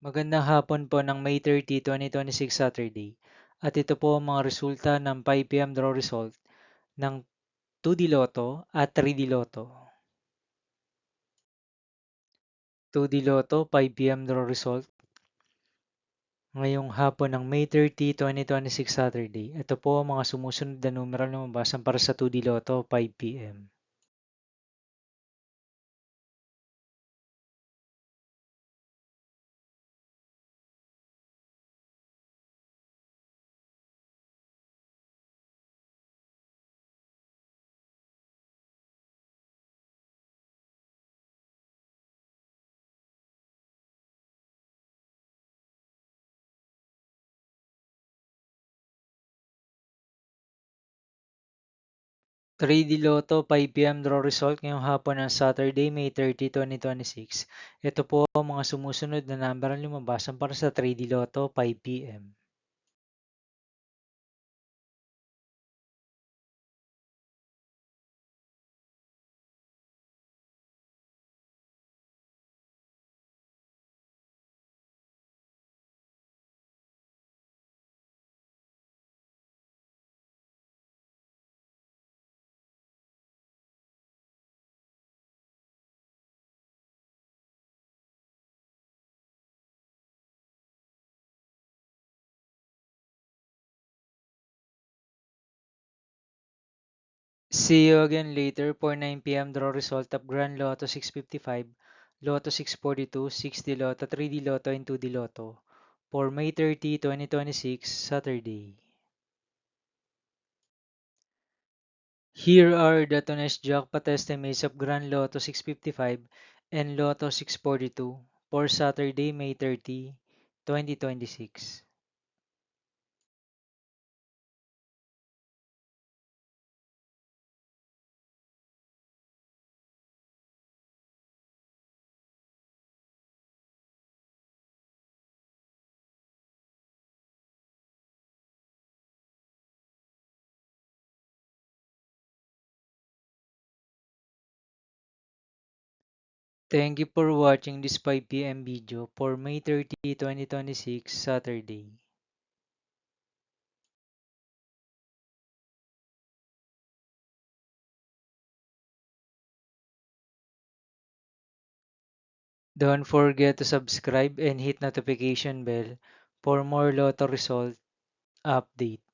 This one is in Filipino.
Magandang hapon po ng May 30, 2026 Saturday. At ito po ang mga resulta ng 5 PM draw result ng 2D Lotto at 3D Lotto. 2D Lotto 5 PM draw result ngayong hapon ng May 30, 2026 Saturday. Ito po ang mga sumusunod na numeral na mabasan para sa 2D Lotto 5 PM. 3D Lotto 5 PM draw result ngayong hapon ng Saturday, May 30, 2026. Ito po ang mga sumusunod na number ang lumabasan para sa 3D Lotto 5 PM. 'See you again later for 9 PM draw result of Grand Lotto 655, Lotto 642, 6D Lotto, 3D Lotto, and 2D Lotto for May 30, 2026, Saturday. Here are the today's jackpot estimates of Grand Lotto 655 and Lotto 642 for Saturday, May 30, 2026. Thank you for watching this 5 PM video for May 30, 2026, Saturday. Don't forget to subscribe and hit notification bell for more Lotto result update.